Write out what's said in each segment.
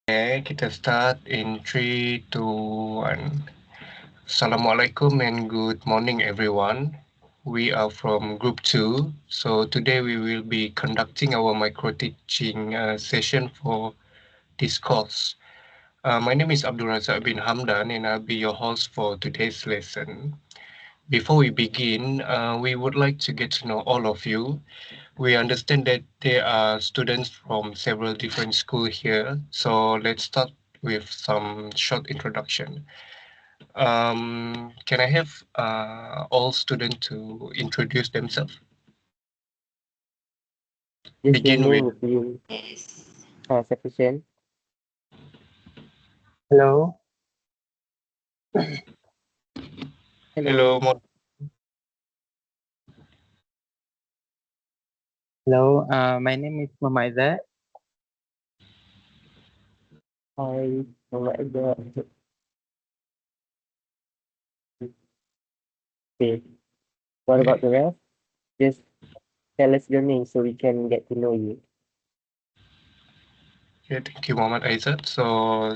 Okay, kita start in 3, 2, 1. Assalamualaikum and good morning, everyone. We are from Group 2. So today we will be conducting our micro-teaching session for this course. My name is Abdul Razak bin Hamdan and I'll be your host for today's lesson. Before we begin, we would like to get to know all of you. We understand that there are students from several different schools here, so let's start with some short introduction. Can I have all students to introduce themselves? Just your Begin with name if you Yes. are sufficient. Hello. hello. Hello. Hello. My name is Mamaiza. Hi, Mamaiza. Okay. What about the rest? Just tell us your name so we can get to know you. Yeah, thank you, Muhammad Aizat. So,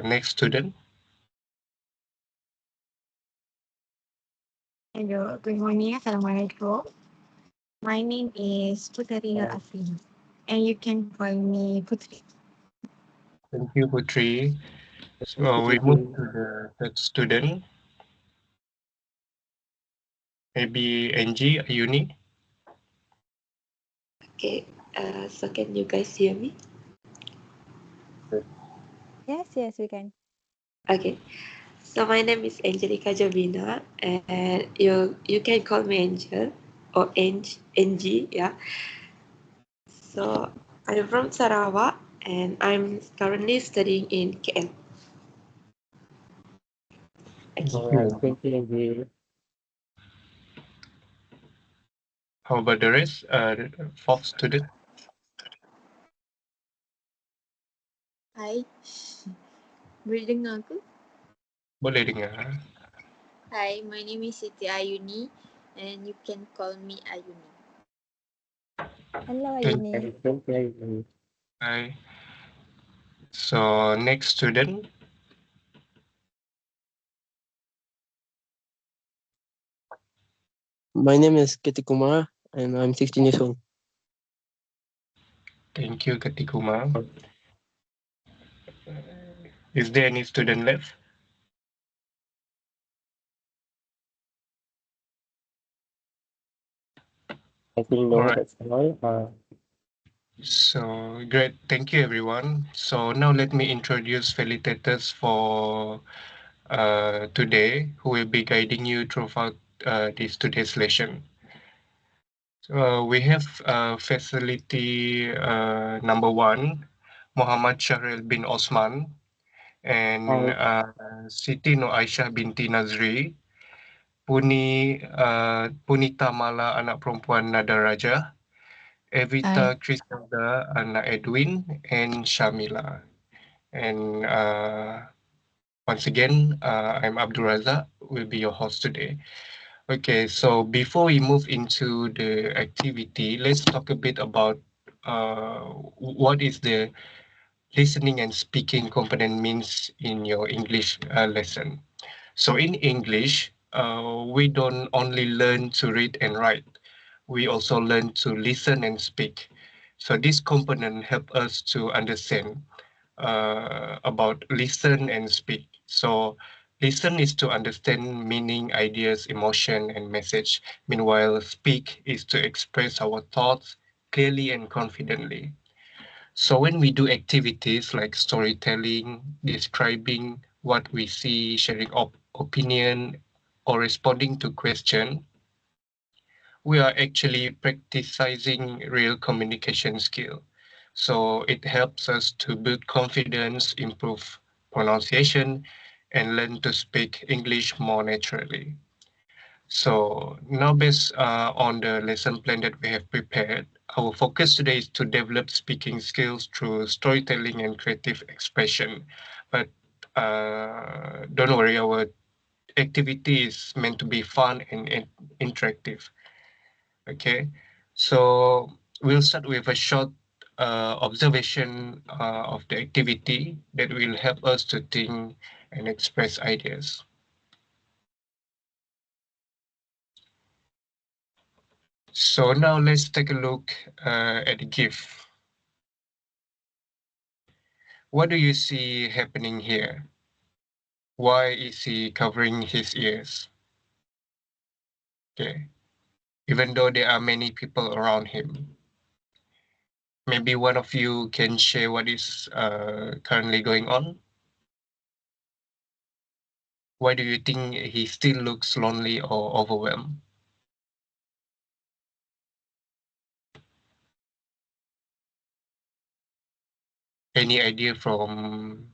next student. Hello, good morning. Assalamualaikum. My name is Putri Uh, Afri, and you can call me Putri. Thank you, Putri. thank So we move you. to the third student. Maybe Angie, Ayuni. Okay, so can you guys hear me? Yes, we can. Okay, so my name is Angelica Jovina, and you can call me Angel or Angie, yeah. So I'm from Sarawak, and I'm currently studying in KL. Okay. All right. Thank you, Angie. How about the rest? Fourth student. Hi, boleh dengar ke? Boleh dengar. Hi, my name is Siti Ayuni, and you can call me Ayuni. Hello, Thank Ayuni. Thank you, Ayuni. Hi. So next student. My name is Kitty Kumar and I'm 16 years old. Thank you, Katikuma. Is there any student left? I think All no, right. that's all. So great. Thank you, everyone. So now let me introduce facilitators for today, who will be guiding you throughout this today's lesson. So we have facility number 1, Muhammad Shahril bin Osman, and Hi. Siti Nur Aisyah binti Nazri, Punita Mala anak perempuan Nada Raja, Evita Criselda anak Edwin, and Shamila. And once again, I'm Abdul Razak, will be your host today. Okay, so before we move into the activity, let's talk a bit about what is the listening and speaking component means in your English lesson. So in English, we don't only learn to read and write, we also learn to listen and speak. So this component help us to understand about listen and speak. So listen is to understand meaning, ideas, emotion, and message. Meanwhile, speak is to express our thoughts clearly and confidently. So when we do activities like storytelling, describing what we see, sharing opinion, or responding to question, we are actually practicing real communication skill. So it helps us to build confidence, improve pronunciation, and learn to speak English more naturally. So now based on the lesson plan that we have prepared, our focus today is to develop speaking skills through storytelling and creative expression. But don't worry, our activity is meant to be fun and interactive. Okay, so we'll start with a short observation of the activity that will help us to think and express ideas. So now let's take a look at the gift. What do you see happening here? Why is he covering his ears? Okay, even though there are many people around him. Maybe one of you can share what is currently going on. Why do you think he still looks lonely or overwhelmed? Any idea from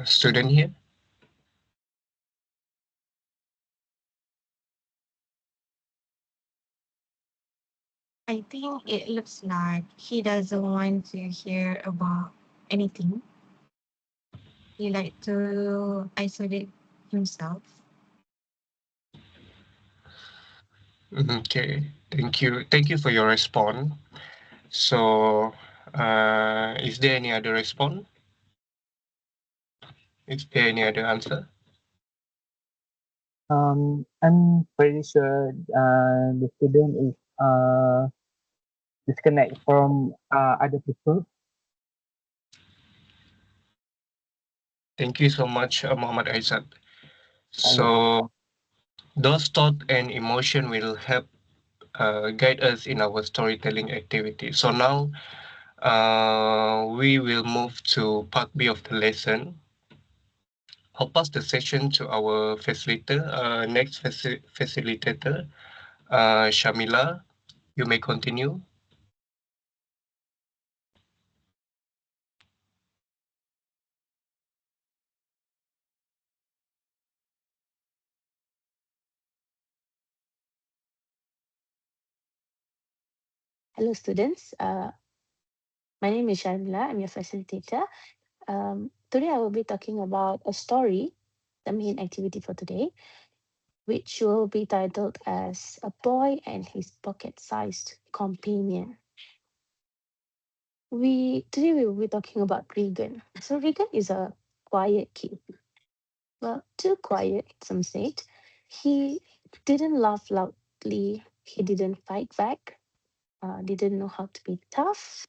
student here? I think it looks like he doesn't want to hear about anything. He like to isolate himself. Okay, thank you. Thank you for your response. So, is there any other response? Is there any other answer? I'm pretty sure the student is disconnect from other people. Thank you so much, Muhammad Aizat. Yeah. So, those thought and emotion will help guide us in our storytelling activity. So now we will move to part B of the lesson. I'll pass the session to our facilitator, next facilitator, Shamila. You may continue. Hello, students. My name is Sharmila. I'm your facilitator. Today, I will be talking about a story, the main activity for today, which will be titled as A Boy and His Pocket-Sized Companion. Today we will be talking about Regan. So Regan is a quiet kid. Well, too quiet, some said. He didn't laugh loudly. He didn't fight back. Didn't know how to be tough.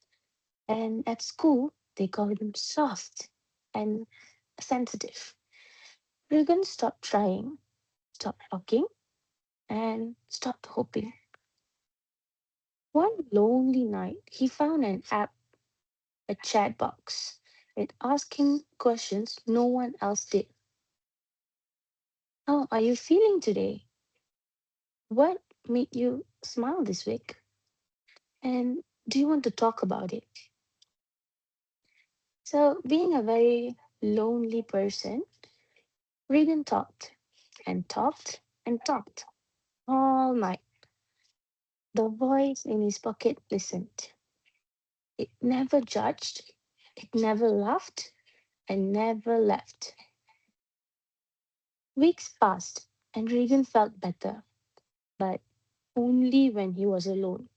And at school, they called him soft and sensitive. Regan stopped trying, stopped talking, and stopped hoping. One lonely night, he found an app, a chat box. It asked him questions no one else did. How are you feeling today? What made you smile this week? And do you want to talk about it? So, being a very lonely person, Regan talked and talked and talked all night. The voice in his pocket listened. It never judged, it never laughed, and never left. Weeks passed, and Regan felt better, but only when he was alone.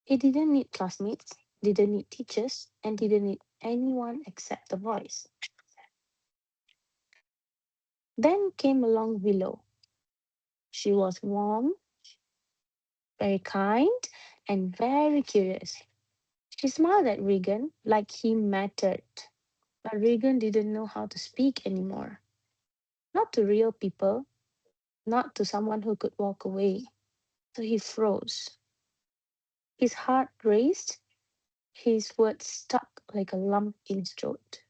He didn't need classmates, didn't need teachers, and didn't need anyone except the voice. Then came along Willow. She was warm, very kind, and very curious. She smiled at Regan like he mattered, but Regan didn't know how to speak anymore. Not to real people, not to someone who could walk away. So he froze. His heart raced, his words stuck like a lump in his throat.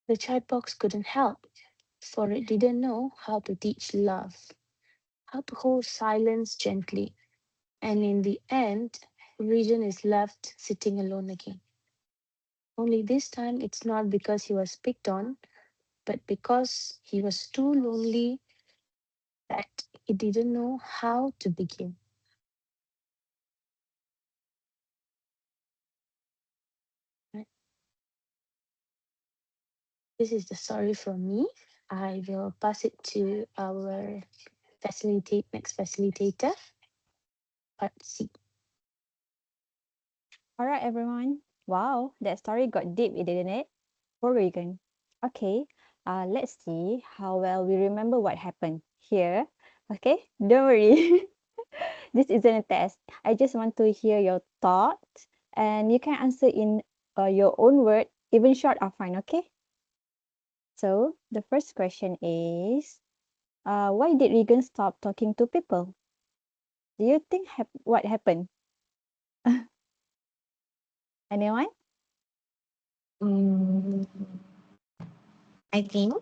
The chat box couldn't help, for it didn't know how to teach love, how to hold silence gently. And in the end, Regan is left sitting alone again. Only this time it's not because he was picked on, but because he was too lonely that he didn't know how to begin. Right? This is the story from me. I will pass it to our next facilitator, part C. All right, everyone. Wow, that story got deep, didn't it? For Regan. Okay, let's see how well we remember what happened here. Okay, don't worry. This isn't a test. I just want to hear your thoughts, and you can answer in your own word, even short are fine. Okay. So the first question is, why did Regan stop talking to people? Do you think what happened? Anyone? Mm, I think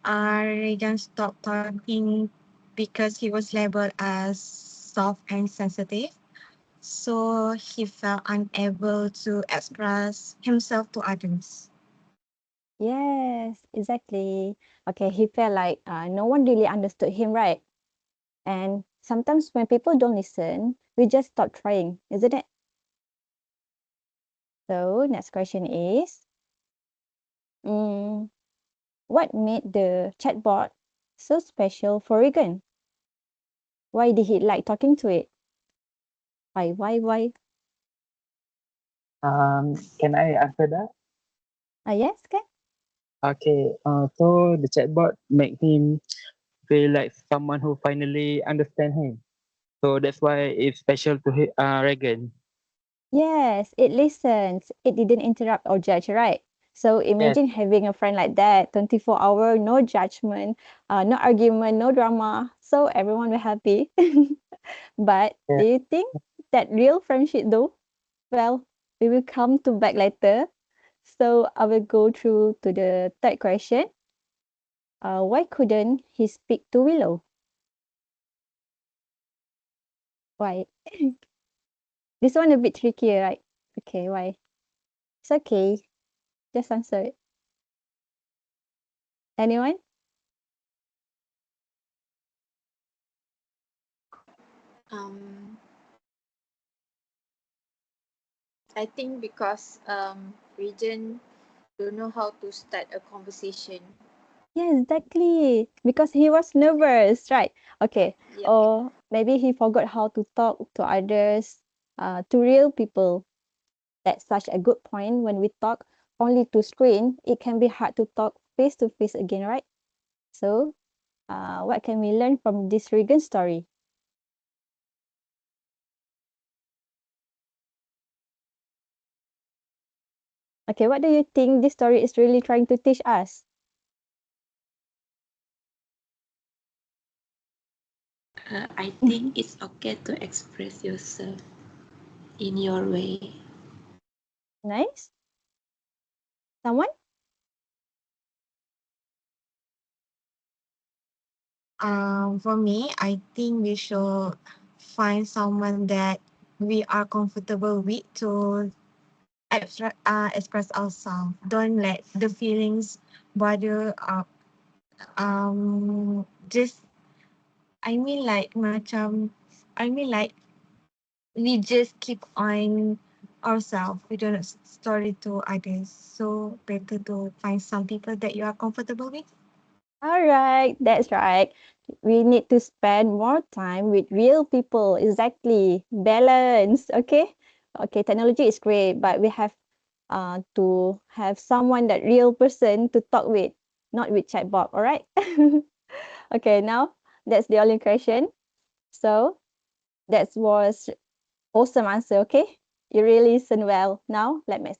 Reagan stopped talking because he was labeled as soft and sensitive. So he felt unable to express himself to others. Yes, exactly. Okay, he felt like no one really understood him, right? And sometimes when people don't listen, we just stop trying, isn't it? So next question is, mm, what made the chatbot so special for Regan? Why did he like talking to it? Why? Can I answer that? Yes, okay. Okay, so the chatbot make him feel like someone who finally understand him. So that's why it's special to Reagan. Yes, it listens. It didn't interrupt or judge, right? So Yes, imagine having a friend like that, 24-hour, no judgment, no argument, no drama. So everyone will happy. But do yes. you think that real friendship though? Well, we will come to back later. So I will go through to the third question. Why couldn't he speak to Willow? Why? This one a bit trickier, right? Okay, why? It's okay. Just answer it. Anyone? Um, I think because Regent don't know how to start a conversation. Yeah, exactly. Because he was nervous, right? Okay. Yep. Or maybe he forgot how to talk to others, to real people. That's such a good point. When we talk only to screen, it can be hard to talk face to face again, right? So, what can we learn from this Regan story? Okay, what do you think this story is really trying to teach us? I think it's okay to express yourself in your way. Nice. Someone? For me, I think we should find someone that we are comfortable with to express ourselves. Don't let the feelings bother up. Just I mean like we just keep on ourselves. We don't story to others. So better to find some people that you are comfortable with. All right, that's right. We need to spend more time with real people. Exactly. Balance. Okay. Okay, technology is great, but we have to have someone that real person to talk with, not with chatbot. All right. Okay, now that's the only question. So that was awesome answer. Okay, you really listen well. Now let me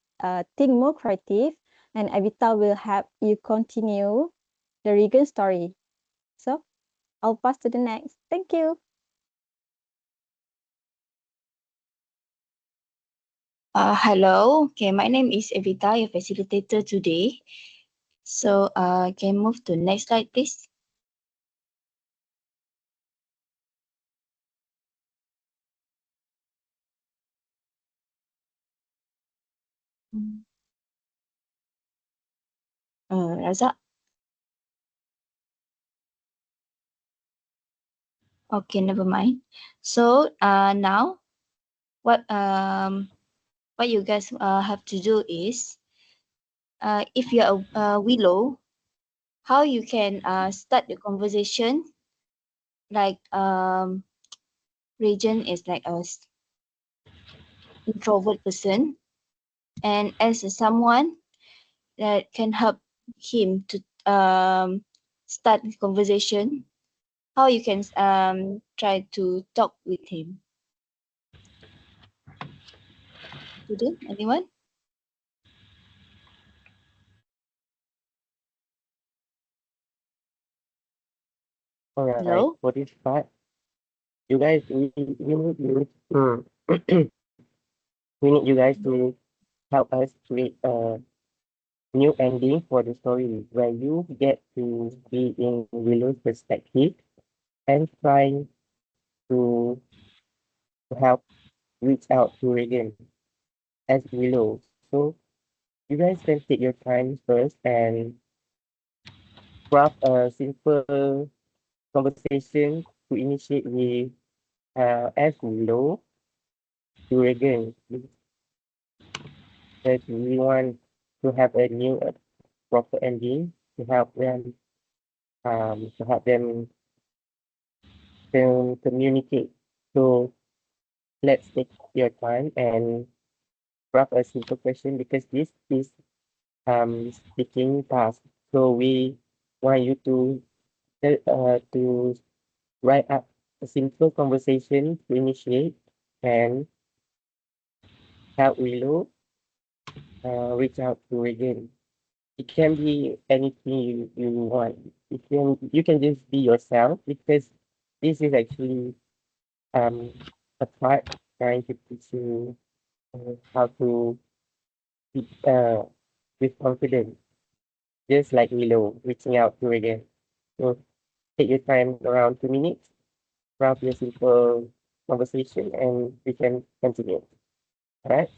think more creative, and Evita will help you continue the Regan story. So I'll pass to the next. Thank you. Hello. Okay, my name is Evita, your facilitator today. So, can move to next slide, please. Razak. Okay, never mind. So, now what you guys have to do is, if you're a Willow, how you can start the conversation like region is like introvert person, and as someone that can help him to start the conversation, how you can try to talk with him. Student, anyone? Alright, Hello? for this part, you guys, we need you we need you guys to help us create a new ending for the story where you get to be in Willow's perspective and try to, to help reach out to Regan as Willow. So you guys can take your time first and craft a simple conversation to initiate with as Willow to Regan. Because we want to have a new proper ending to help them communicate. So let's take your time and craft a simple question because this is speaking task. So we want you to write up a simple conversation to initiate and help Willow reach out to Regan. It can be anything you want. You can just be yourself because this is actually um a part trying to teach you how to speak with confidence, just like Willow reaching out to Regan. So take your time around 2 minutes, craft your simple conversation, and we can continue. All right.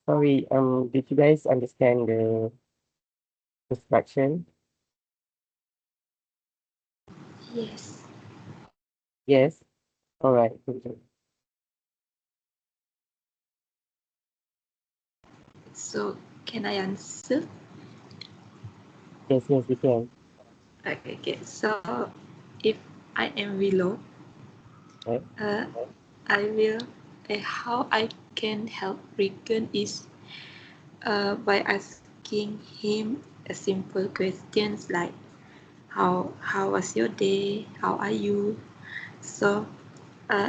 Sorry, did you guys understand the instruction? Yes. Yes? All right. Good. So can I answer? Yes, yes, we can. Okay. So if I am Willow, Right? uh, I will. How I can help Regan is by asking him a simple questions like how was your day? How are you? So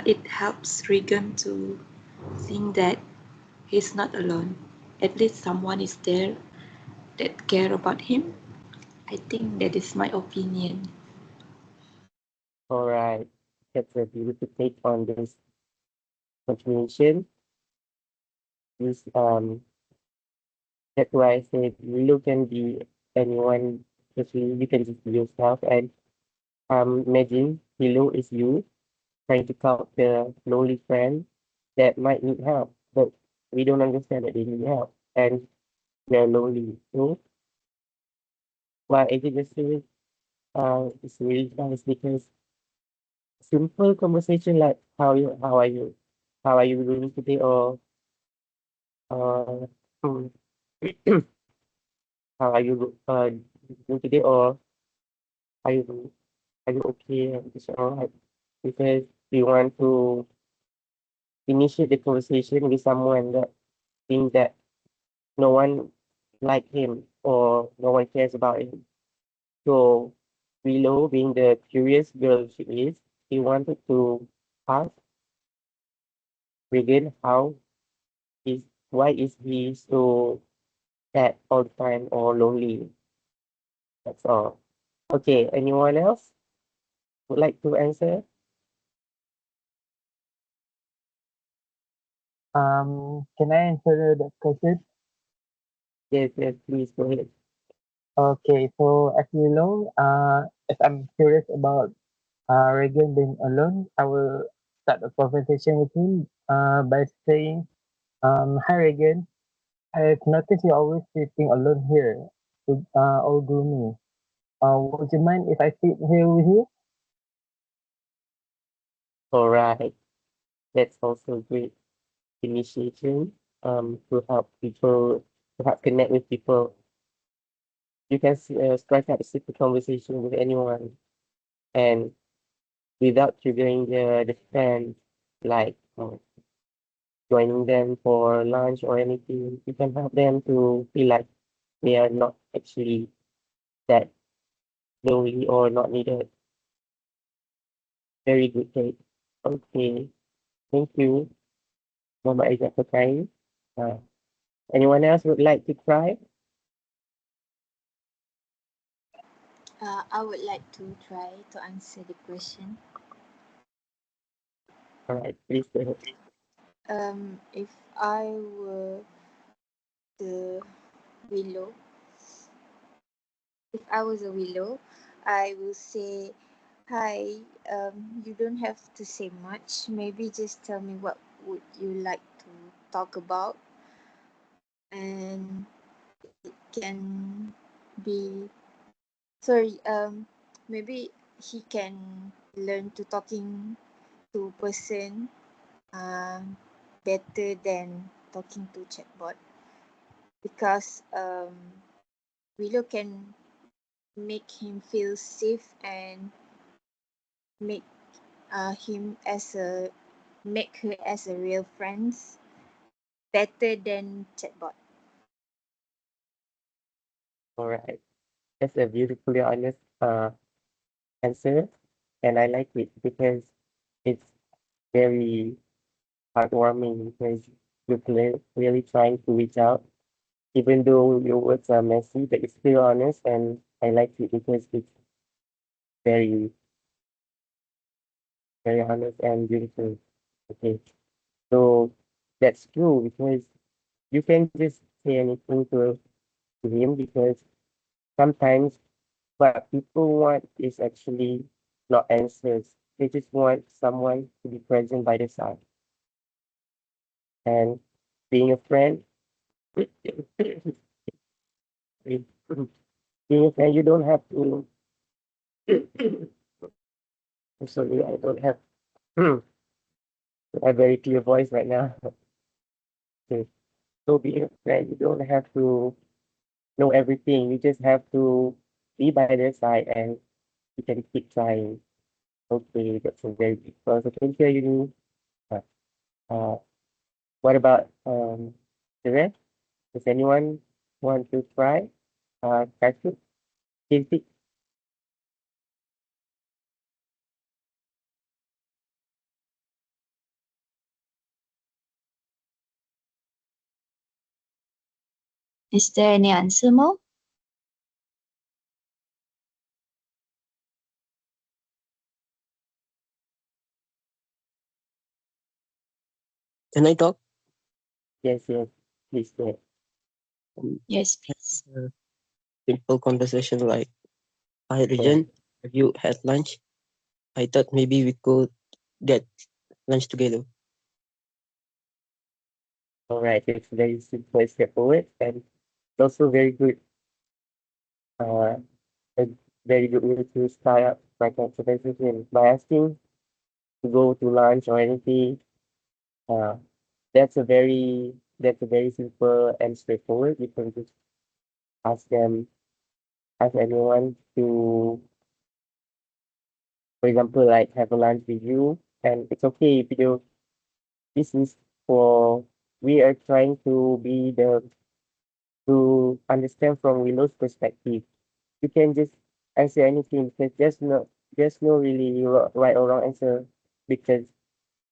it helps Regan to think that he's not alone. At least someone is there that care about him. I think that is my opinion. All right. That's a beautiful take on this continuation. This that's why I said you can be anyone, especially you can just be yourself and imagine below is you trying to help the lonely friend that might need help, but we don't understand that they need help and they're lonely. So why I did just say it's really nice because simple conversation like how are you doing today or uh hmm, how are you doing today or are you are you okay? It's all right. Because we want to initiate the conversation with someone that thinks that no one like him or no one cares about him. So Willow, being the curious girl she is, she wanted to ask Regan how is why is he so sad all the time or lonely? That's all. Okay, anyone else would like to answer? Can I answer that question? Yes, yes, please go ahead. Okay, so as you know, if I'm curious about Reagan being alone, I will start a conversation with him by saying, hi Reagan, I've noticed you're always sitting alone here, all gloomy. Would you mind if I sit here with you? All right, that's also great initiation to help people to help connect with people. You can strike up a simple conversation with anyone and without triggering the friend like joining them for lunch or anything. You can help them to feel like they are not actually that lonely or not needed. Very good take. Okay, thank you, Mama Aja, for trying. Uh, anyone else would like to try? I would like to try to answer the question. All right, please go ahead. If I were the willow, if I was a willow, I will say, "Hi, you don't have to say much. Maybe just tell me what would you like to talk about, and it can be sorry. Maybe he can learn to talking to person better than talking to chatbot because Willow can make him feel safe and make him as a make her as a real friends better than chatbot. All right, that's a beautifully honest answer, and I like it because it's very heartwarming because you're really trying to reach out, even though your words are messy, but it's still honest, and I like it because it's very, very honest and beautiful. Okay, so that's true because you can just say anything to him because sometimes what people want is actually not answers. They just want someone to be present by their side. And being a friend And you don't have to. I'm sorry, I don't have a very clear voice right now. Okay. So being a friend, you don't have to know everything. You just have to be by their side and you can keep trying. Okay, that's a very big plus. I can hear you. Uh, uh, what about the rest? Does anyone want to try? Kasut, Kintik? Is there any answer more? Can I talk? Yes, yes, please go ahead. Yes, please. Simple conversation like, hi Yeah. Regent, have you had lunch? I thought maybe we could get lunch together. All right, it's very simple, straightforward, and it's also very good. Uh, a very good way to start up my conversation by asking to go to lunch or anything. Uh, that's a very simple and straightforward. You can just ask them, ask anyone to, for example, like have a lunch with you, and it's okay if you do. This is for we are trying to be the to understand from Willow's perspective. You can just answer anything because there's no really right or wrong answer because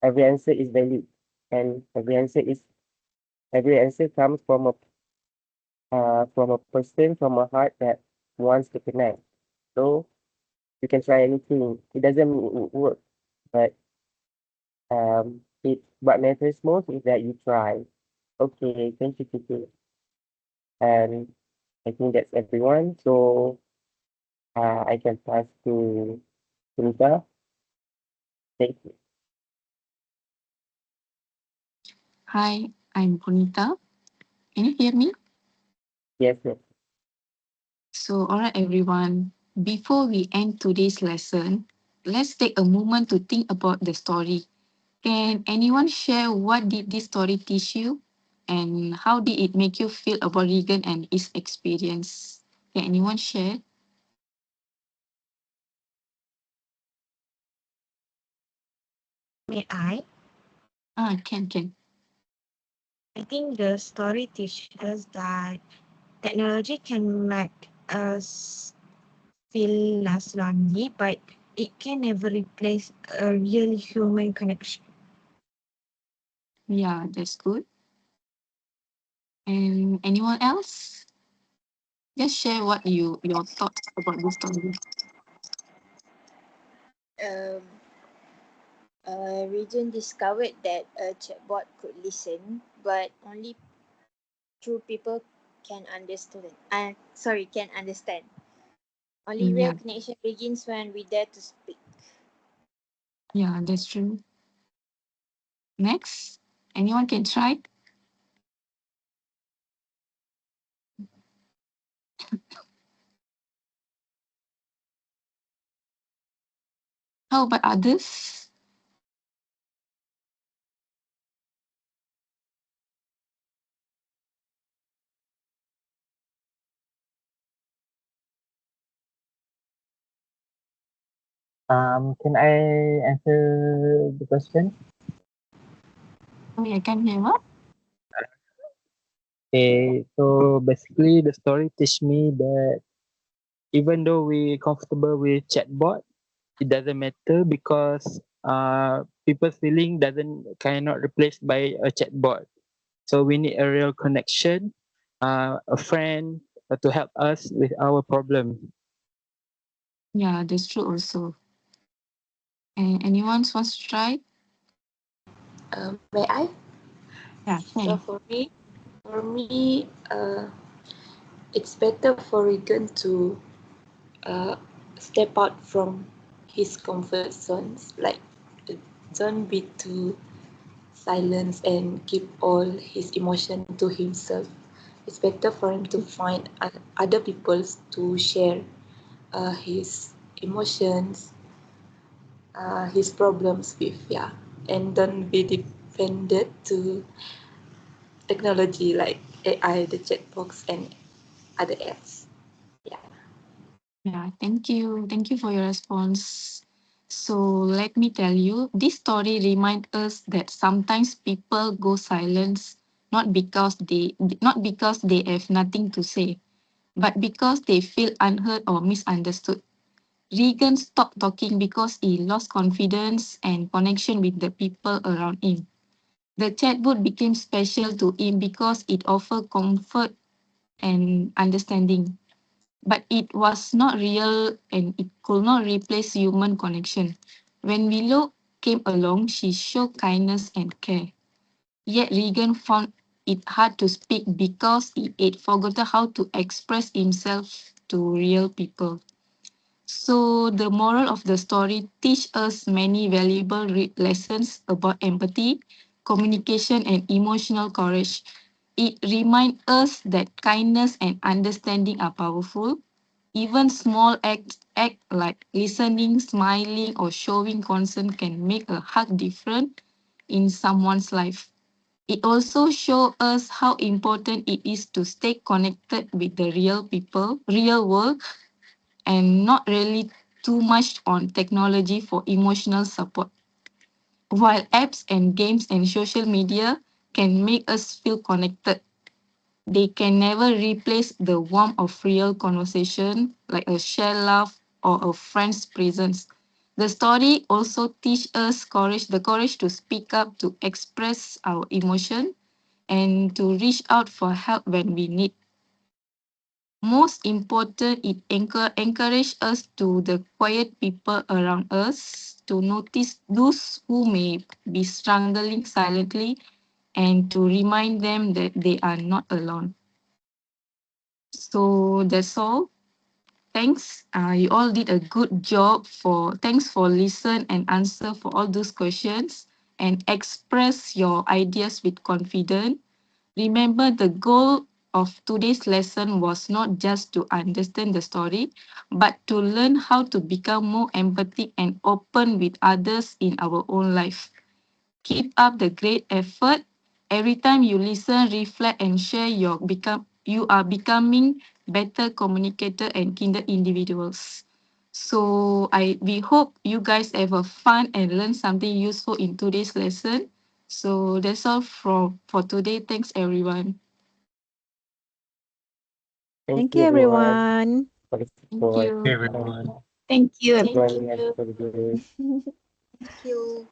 every answer is valid and every answer comes from a person from a heart that wants to connect. So you can try anything. It doesn't work, but it what matters most is that you try. Okay, thank you, Kiki. And I think that's everyone. So I can pass to Sunita. Thank you. Hi, I'm Punita. Can you hear me? Yes, yes. So, all right, everyone. Before we end today's lesson, let's take a moment to think about the story. Can anyone share what did this story teach you, and how did it make you feel about Regan and his experience? Can anyone share? May I? Can. I think the story teaches us that technology can make us feel less lonely, but it can never replace a real human connection. Yeah, that's good. And anyone else? Just share what your thoughts about this story. Um, Regent discovered that a chatbot could listen, but only true people can understand. Can understand. Only real Yeah, connection begins when we dare to speak. yeah, that's true. Next, anyone can try. How about others? Can I answer the question? Sorry, I can't hear what? Okay, so basically the story teach me that even though we comfortable with chatbot, it doesn't matter because people's feeling doesn't cannot replaced by a chatbot. So we need a real connection, a friend to help us with our problem. Yeah, that's true also. And anyone wants to try? May I? Yeah, So can. for me, it's better for Regan to uh, step out from his comfort zones, like don't be too silent and keep all his emotion to himself. it's better for him to find other people to share his emotions, his problems with, yeah, and don't be dependent to technology like AI, the chat box, and other apps. Yeah. Yeah, thank you. Thank you for your response. So let me tell you, this story reminds us that sometimes people go silent not because they have nothing to say, but because they feel unheard or misunderstood. Regan stopped talking because he lost confidence and connection with the people around him. The chatbot became special to him because it offered comfort and understanding, but it was not real and it could not replace human connection. When Willow came along, she showed kindness and care. Yet Regan found it hard to speak because he had forgotten how to express himself to real people. So the moral of the story teach us many valuable lessons about empathy, communication, and emotional courage. It reminds us that kindness and understanding are powerful. Even small act like listening, smiling, or showing concern can make a hug difference in someone's life. It also shows us how important it is to stay connected with the real world, and not really too much on technology for emotional support. While apps and games and social media can make us feel connected, they can never replace the warmth of real conversation, like a shared laugh or a friend's presence. The story also teach us the courage to speak up, to express our emotion, and to reach out for help when we need. Most important, it encourage us to the quiet people around us to notice those who may be struggling silently and to remind them that they are not alone. So that's all. Thanks. You all did a good job. Thanks for listen and answer for all those questions and express your ideas with confidence. Remember, the goal of today's lesson was not just to understand the story, but to learn how to become more empathic and open with others in our own life. Keep up the great effort. Every time you listen, reflect, and share, you are becoming better communicator and kinder individuals. So we hope you guys have a fun and learn something useful in today's lesson. So that's all for today. Thanks everyone. Thank Thank you you, everyone everyone. for the Thank support you. and Everyone. Thank you, Thank joining us you. for the day. Thank you.